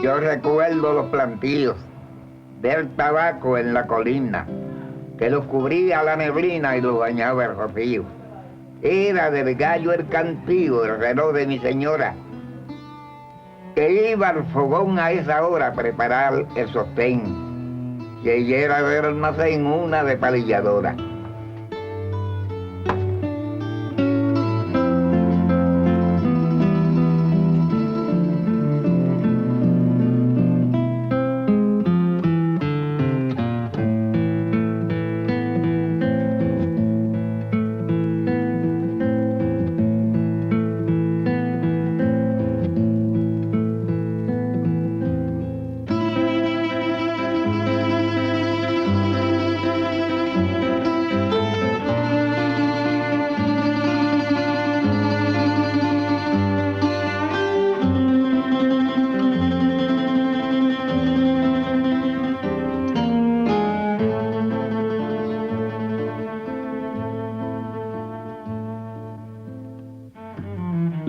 Yo recuerdo los plantíos del tabaco en la colina, que los cubría la neblina y los bañaba el rocío. Era del gallo el cantillo, el reloj de mi señora, que iba al fogón a esa hora a preparar el sostén, que ella era del almacén una despalilladora.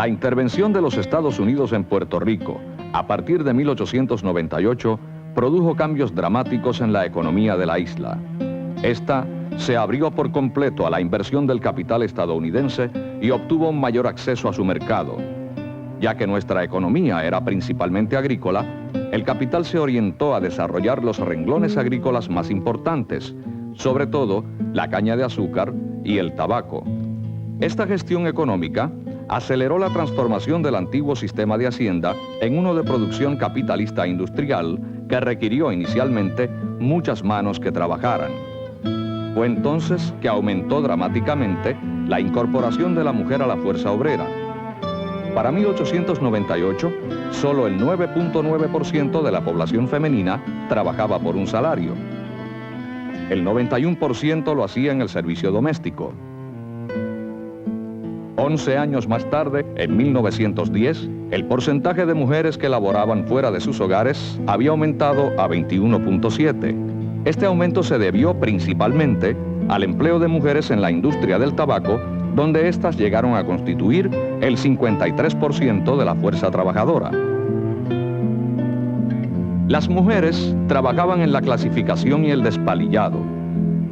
La intervención de los Estados Unidos en Puerto Rico, a partir de 1898, produjo cambios dramáticos en la economía de la isla. Esta se abrió por completo a la inversión del capital estadounidense y obtuvo un mayor acceso a su mercado. Ya que nuestra economía era principalmente agrícola, el capital se orientó a desarrollar los renglones agrícolas más importantes, sobre todo la caña de azúcar y el tabaco. Esta gestión económica aceleró la transformación del antiguo sistema de hacienda en uno de producción capitalista industrial que requirió inicialmente muchas manos que trabajaran. Fue entonces que aumentó dramáticamente la incorporación de la mujer a la fuerza obrera. Para 1898, solo el 9.9% de la población femenina trabajaba por un salario. El 91% lo hacía en el servicio doméstico. 11 años más tarde, en 1910, el porcentaje de mujeres que laboraban fuera de sus hogares había aumentado a 21.7. Este aumento se debió principalmente al empleo de mujeres en la industria del tabaco, donde éstas llegaron a constituir el 53% de la fuerza trabajadora. Las mujeres trabajaban en la clasificación y el despalillado.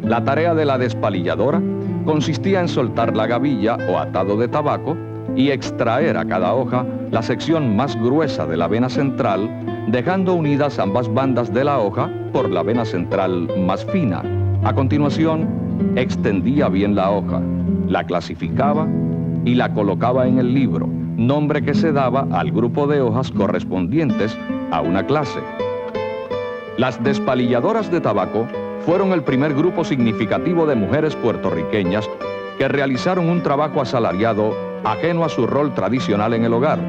La tarea de la despalilladora consistía en soltar la gavilla o atado de tabaco y extraer a cada hoja la sección más gruesa de la vena central, dejando unidas ambas bandas de la hoja por la vena central más fina. A continuación, extendía bien la hoja, la clasificaba y la colocaba en el libro, nombre que se daba al grupo de hojas correspondientes a una clase. Las despalilladoras de tabaco fueron el primer grupo significativo de mujeres puertorriqueñas que realizaron un trabajo asalariado ajeno a su rol tradicional en el hogar.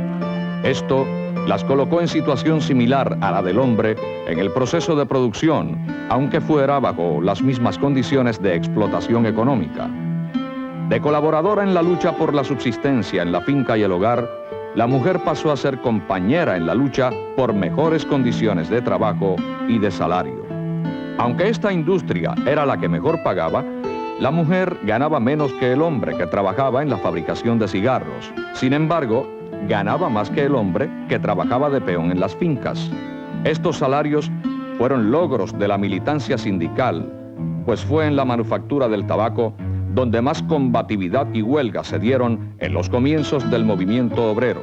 Esto las colocó en situación similar a la del hombre en el proceso de producción, aunque fuera bajo las mismas condiciones de explotación económica. De colaboradora en la lucha por la subsistencia en la finca y el hogar, la mujer pasó a ser compañera en la lucha por mejores condiciones de trabajo y de salario. Aunque esta industria era la que mejor pagaba, la mujer ganaba menos que el hombre que trabajaba en la fabricación de cigarros. Sin embargo, ganaba más que el hombre que trabajaba de peón en las fincas. Estos salarios fueron logros de la militancia sindical, pues fue en la manufactura del tabaco donde más combatividad y huelga se dieron en los comienzos del movimiento obrero.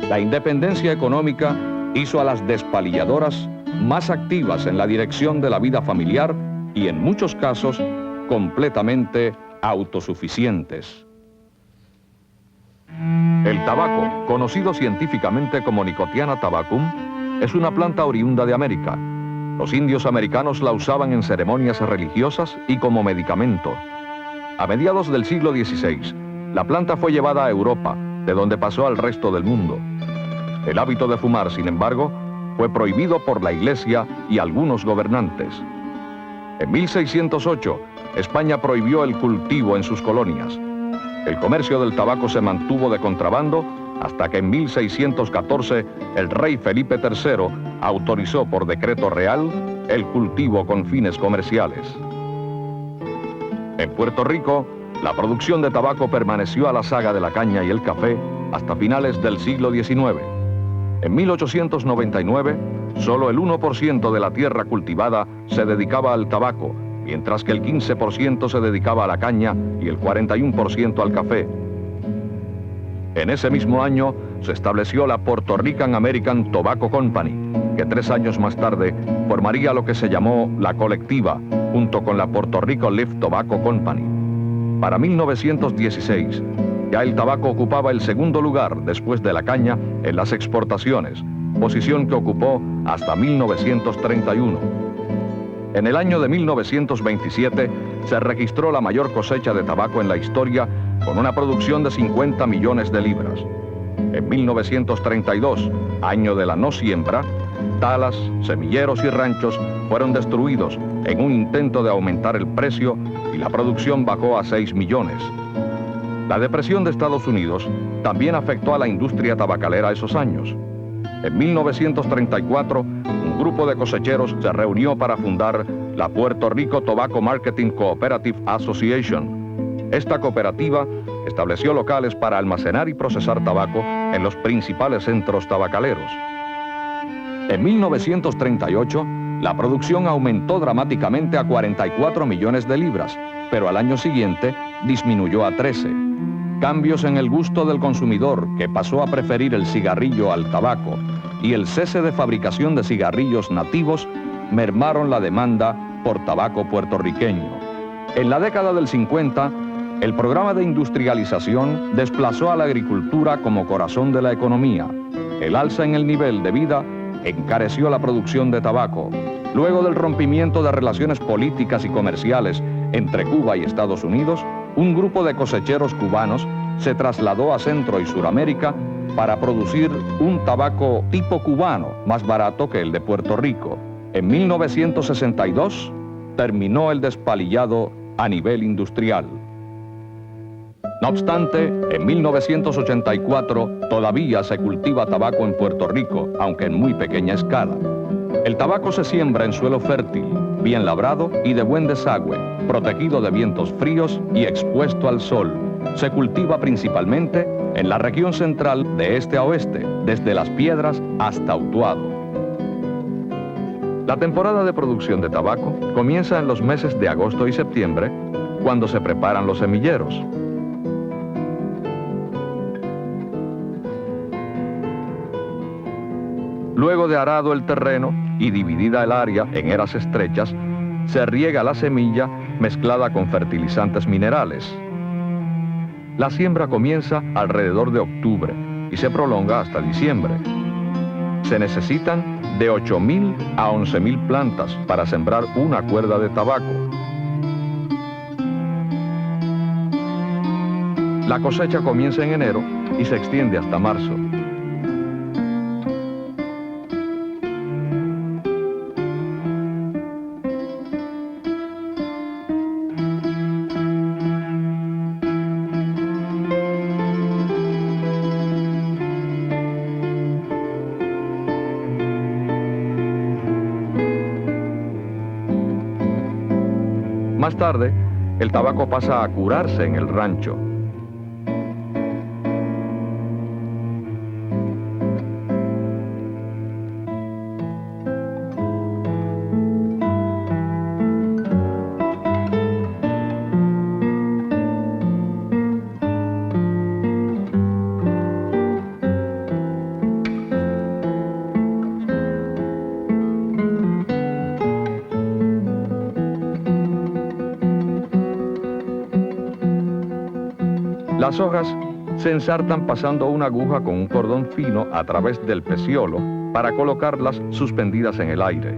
La independencia económica hizo a las despalilladoras más activas en la dirección de la vida familiar y en muchos casos completamente autosuficientes. El tabaco, conocido científicamente como Nicotiana tabacum, es una planta oriunda de América. Los indios americanos la usaban en ceremonias religiosas y como medicamento. A mediados del siglo XVI, la planta fue llevada a Europa, de donde pasó al resto del mundo. El hábito de fumar, sin embargo, fue prohibido por la Iglesia y algunos gobernantes. En 1608, España prohibió el cultivo en sus colonias. El comercio del tabaco se mantuvo de contrabando hasta que en 1614 el rey Felipe III autorizó por decreto real el cultivo con fines comerciales. En Puerto Rico, la producción de tabaco permaneció a la saga de la caña y el café hasta finales del siglo XIX. En 1899, solo el 1% de la tierra cultivada se dedicaba al tabaco, mientras que el 15% se dedicaba a la caña y el 41% al café. En ese mismo año se estableció la Puerto Rican American Tobacco Company, que 3 años más tarde formaría lo que se llamó la Colectiva, junto con la Puerto Rico Leaf Tobacco Company. Para 1916, ya el tabaco ocupaba el segundo lugar después de la caña en las exportaciones, posición que ocupó hasta 1931. En el año de 1927 se registró la mayor cosecha de tabaco en la historia, con una producción de 50 millones de libras. En 1932, año de la no siembra, talas, semilleros y ranchos fueron destruidos en un intento de aumentar el precio y la producción bajó a 6 millones. La depresión de Estados Unidos también afectó a la industria tabacalera esos años. En 1934, un grupo de cosecheros se reunió para fundar la Puerto Rico Tobacco Marketing Cooperative Association. Esta cooperativa estableció locales para almacenar y procesar tabaco en los principales centros tabacaleros. En 1938, la producción aumentó dramáticamente a 44 millones de libras, pero al año siguiente disminuyó a 13. Cambios en el gusto del consumidor, que pasó a preferir el cigarrillo al tabaco, y el cese de fabricación de cigarrillos nativos mermaron la demanda por tabaco puertorriqueño. En la década del 50, el programa de industrialización desplazó a la agricultura como corazón de la economía. El alza en el nivel de vida encareció la producción de tabaco. Luego del rompimiento de relaciones políticas y comerciales entre Cuba y Estados Unidos, un grupo de cosecheros cubanos se trasladó a Centro y Suramérica para producir un tabaco tipo cubano, más barato que el de Puerto Rico. En 1962 terminó el despalillado a nivel industrial. No obstante, en 1984 todavía se cultiva tabaco en Puerto Rico, aunque en muy pequeña escala. El tabaco se siembra en suelo fértil, bien labrado y de buen desagüe, protegido de vientos fríos y expuesto al sol. Se cultiva principalmente en la región central de este a oeste, desde Las Piedras hasta Utuado. La temporada de producción de tabaco comienza en los meses de agosto y septiembre, cuando se preparan los semilleros. Luego de arado el terreno y dividida el área en eras estrechas, se riega la semilla mezclada con fertilizantes minerales. La siembra comienza alrededor de octubre y se prolonga hasta diciembre. Se necesitan de 8.000 a 11.000 plantas para sembrar una cuerda de tabaco. La cosecha comienza en enero y se extiende hasta marzo. Más tarde, el tabaco pasa a curarse en el rancho. Las hojas se ensartan pasando una aguja con un cordón fino a través del peciolo para colocarlas suspendidas en el aire.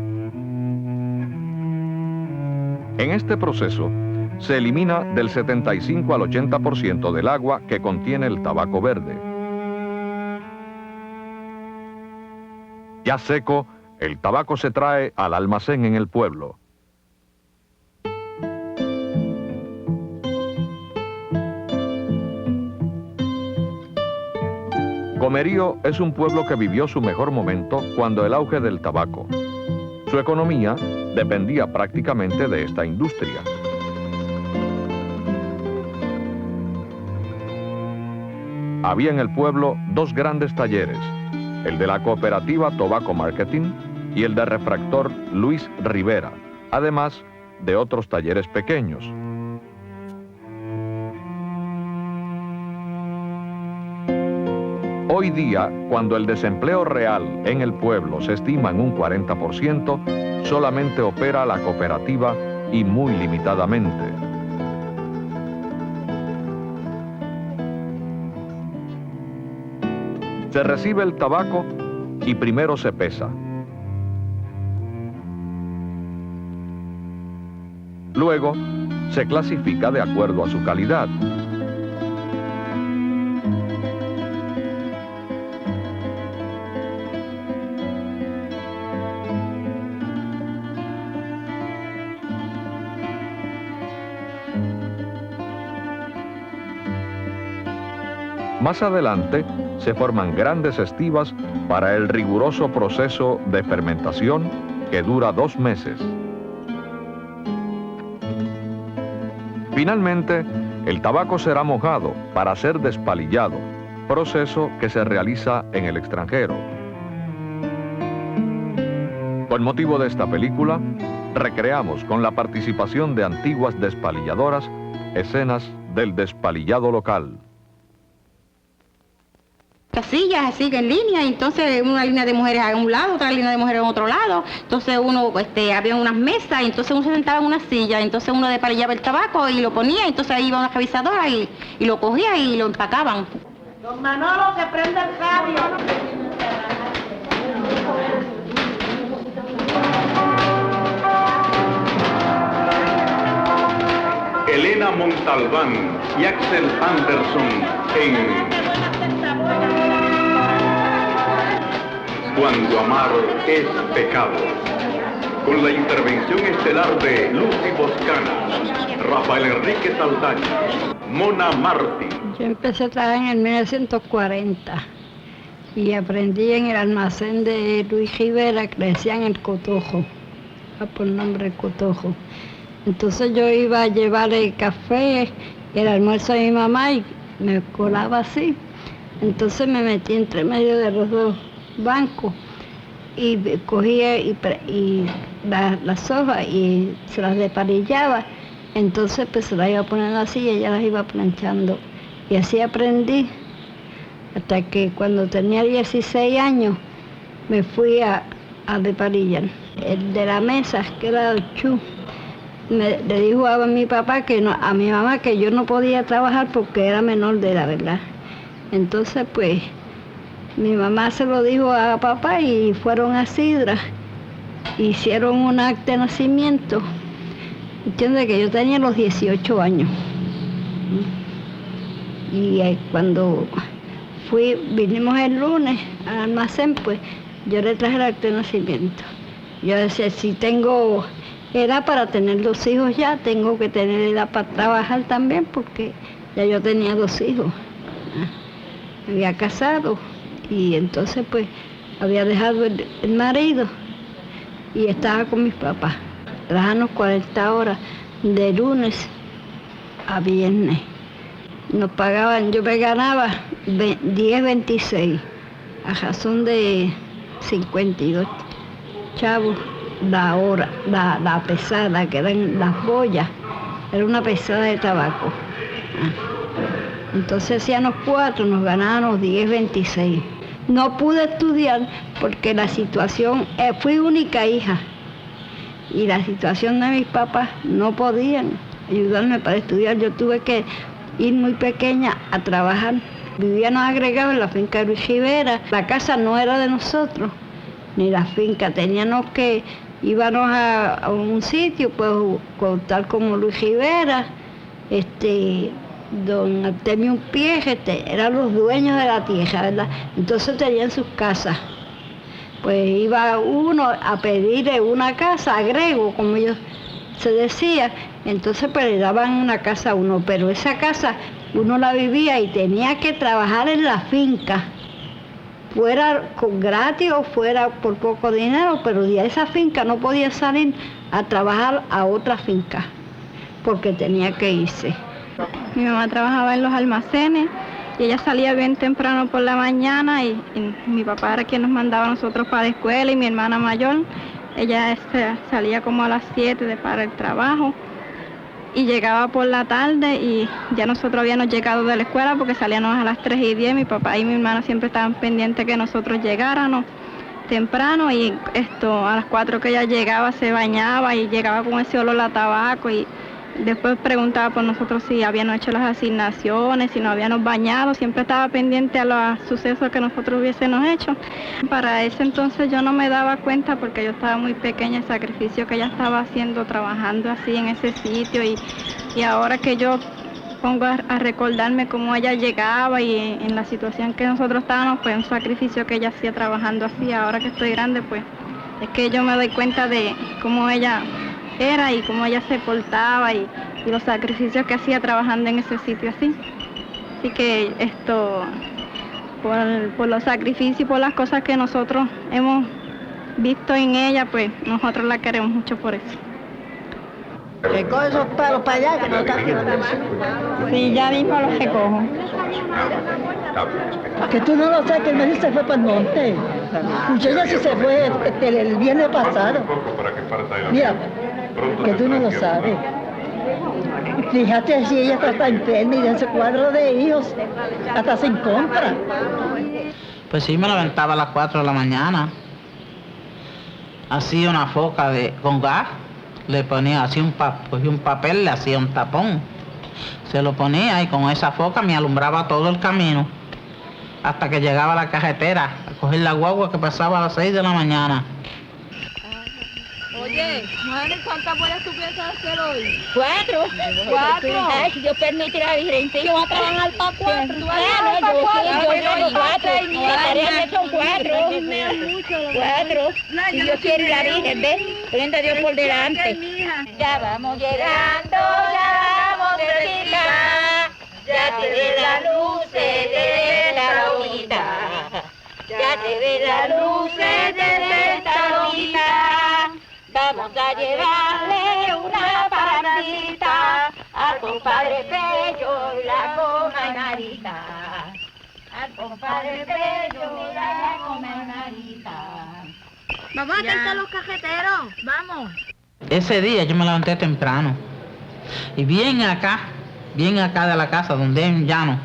En este proceso se elimina del 75 al 80% del agua que contiene el tabaco verde. Ya seco, el tabaco se trae al almacén en el pueblo. Comerío es un pueblo que vivió su mejor momento cuando el auge del tabaco. Su economía dependía prácticamente de esta industria. Había en el pueblo dos grandes talleres, el de la cooperativa Tobacco Marketing y el de refractor Luis Rivera, además de otros talleres pequeños. Hoy día, cuando el desempleo real en el pueblo se estima en un 40%, solamente opera la cooperativa y muy limitadamente. Se recibe el tabaco y primero se pesa. Luego, se clasifica de acuerdo a su calidad. Más adelante, se forman grandes estivas para el riguroso proceso de fermentación que dura 2 meses. Finalmente, el tabaco será mojado para ser despalillado, proceso que se realiza en el extranjero. Con motivo de esta película, recreamos con la participación de antiguas despalilladoras escenas del despalillado local. Casillas así que en línea, entonces una línea de mujeres a un lado, otra línea de mujeres en otro lado, entonces había unas mesas, entonces uno se sentaba en una silla, entonces uno despalillaba el tabaco y lo ponía, entonces ahí iba una revisadora y lo cogía y lo empacaban. Don Manolo, que prenda el radio. Elena Montalbán y Axel Anderson en Cuando amar es pecado, con la intervención estelar de Lucy Boscana, Rafael Enrique Saldaña, Mona Martí. Yo empecé a trabajar en el 1940 y aprendí en el almacén de Luis Rivera, que le decían el Cotojo, por nombre el Cotojo. Entonces yo iba a llevarle café y el almuerzo a mi mamá y me colaba así. Entonces me metí entre medio de los dos bancos y cogía las hojas y se las despalillaba. Entonces pues se las iba poniendo así y ella las iba planchando. Y así aprendí hasta que cuando tenía 16 años me fui a despalillar. El de la mesa, que era el Chu, le dijo a mi papá a mi mamá que yo no podía trabajar porque era menor de edad, ¿verdad? Entonces pues mi mamá se lo dijo a papá y fueron a Sidra, hicieron un acta de nacimiento. Entiende que yo tenía los 18 años. Y cuando vinimos el lunes al almacén, pues yo le traje el acta de nacimiento. Yo decía, si tengo edad para tener 2 hijos ya, tengo que tener edad para trabajar también, porque ya yo tenía 2 hijos. Me había casado y entonces pues había dejado el marido y estaba con mis papás. Trabajaban 40 horas de lunes a viernes. Nos pagaban, yo me ganaba 10.26 a razón de 52 chavos la hora, la pesada, que eran las boyas, era una pesada de tabaco. Entonces hacíamos 4, nos ganábamos 10.26. No pude estudiar porque la situación, fui única hija y la situación de mis papás no podían ayudarme para estudiar. Yo tuve que ir muy pequeña a trabajar. Vivíamos agregados en la finca de Luis Rivera. La casa no era de nosotros, ni la finca. Teníamos que íbamos a un sitio, pues tal como Luis Rivera, don Artemio Unpie, eran los dueños de la tierra, ¿verdad? Entonces tenían sus casas. Pues iba uno a pedirle una casa, agrego, como ellos se decía, entonces pues le daban una casa a uno, pero esa casa uno la vivía y tenía que trabajar en la finca, fuera con gratis o fuera por poco dinero, pero de esa finca no podía salir a trabajar a otra finca, porque tenía que irse. Mi mamá trabajaba en los almacenes y ella salía bien temprano por la mañana y mi papá era quien nos mandaba a nosotros para la escuela y mi hermana mayor, ella salía como a las 7 para el trabajo y llegaba por la tarde y ya nosotros habíamos llegado de la escuela porque salíamos a las 3:10, mi papá y mi hermana siempre estaban pendientes que nosotros llegáramos temprano y a las 4 que ella llegaba se bañaba y llegaba con ese olor a tabaco y después preguntaba por nosotros si habíamos hecho las asignaciones, si nos habíamos bañado, siempre estaba pendiente a los sucesos que nosotros hubiésemos hecho. Para ese entonces yo no me daba cuenta porque yo estaba muy pequeña, el sacrificio que ella estaba haciendo, trabajando así en ese sitio y ahora que yo pongo a recordarme cómo ella llegaba y en la situación que nosotros estábamos, pues un sacrificio que ella hacía trabajando así, ahora que estoy grande, pues es que yo me doy cuenta de cómo ella era y cómo ella se portaba y los sacrificios que hacía trabajando en ese sitio así. Así que por los sacrificios y por las cosas que nosotros hemos visto en ella, pues nosotros la queremos mucho por eso. Recoge esos palos para allá que no está haciendo. Sí, ya mismo los recojo. Que tú no lo sabes, que el marido se fue para el monte. Muchacha sí se fue el viernes pasado. Mira, que tú no lo sabes. Fíjate si ella está enferma y de ese cuadro de hijos hasta sin compra. Pues sí, me levantaba a las 4 de la mañana. Hacía una foca con gas. Le ponía así cogía un papel, le hacía un tapón. Se lo ponía y con esa foca me alumbraba todo el camino. Hasta que llegaba a la carretera a coger la guagua que pasaba a las 6 de la mañana. Oye, Juan, ¿cuántas bolas tú piensas hacer hoy? 4. Ay, si Dios permite la Virgen, yo voy a trabajar para 4. Yo 4. La tarea que son 4. 4. Si Dios quiere la Virgen, ¿ves? Prenda Dios por delante. Ya vamos llegando, ya vamos cerquita. Ya te ves las luces de la lomita. Ya te ves las luces de esta lomita. Vamos a llevarle una parandita al compadre Pello y la coma Marita. Al compadre Pello y la coma Marita. Vamos a cantar los cajeteros, vamos. Ese día yo me levanté temprano. Y bien acá de la casa donde hay un llano,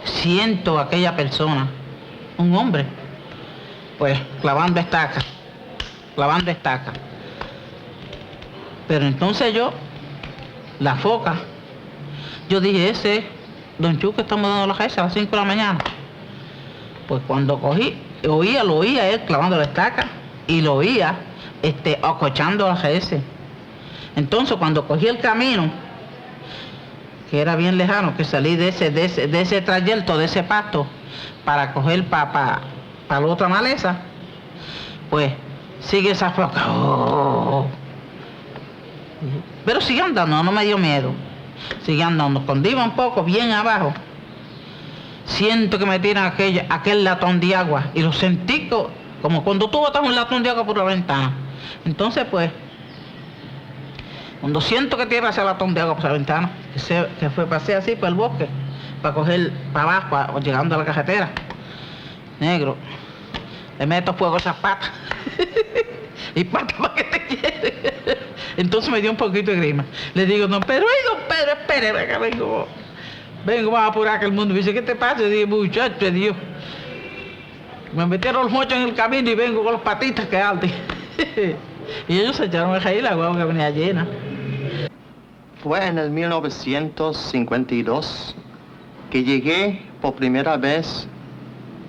siento a aquella persona, un hombre, pues clavando estacas. Pero entonces la foca, yo dije, ese es Don Chu que estamos dando la cabeza a las 5 de la mañana. Pues cuando cogí, lo oía él clavando la estaca y lo oía acochando la GS. Entonces cuando cogí el camino, que era bien lejano, que salí de ese trayecto, de ese pasto, para coger para la otra maleza, pues sigue esa foca. Oh. Pero sigue andando, no me dio miedo. Sigue andando. Cuando iba un poco bien abajo, siento que me tiran aquel latón de agua y lo sentí como cuando tú botas un latón de agua por la ventana. Entonces pues, cuando siento que tira ese latón de agua por la ventana, pasé así por el bosque, para coger para abajo, llegando a la carretera. Negro, le meto fuego a esas patas. Y patas para que te quede. Entonces me dio un poquito de grima. Le digo, don Pedro, espere, venga, vengo, vamos a apurar que el mundo. Me dice, ¿qué te pasa? Y dije, muchacho, Dios. Me metieron los mochos en el camino y vengo con las patitas que altas. Y ellos se echaron a reír, la guagua que venía llena. Fue en el 1952 que llegué por primera vez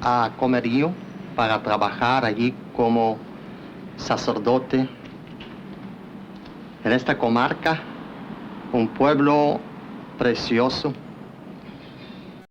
a Comerío para trabajar allí como sacerdote en esta comarca, un pueblo precioso,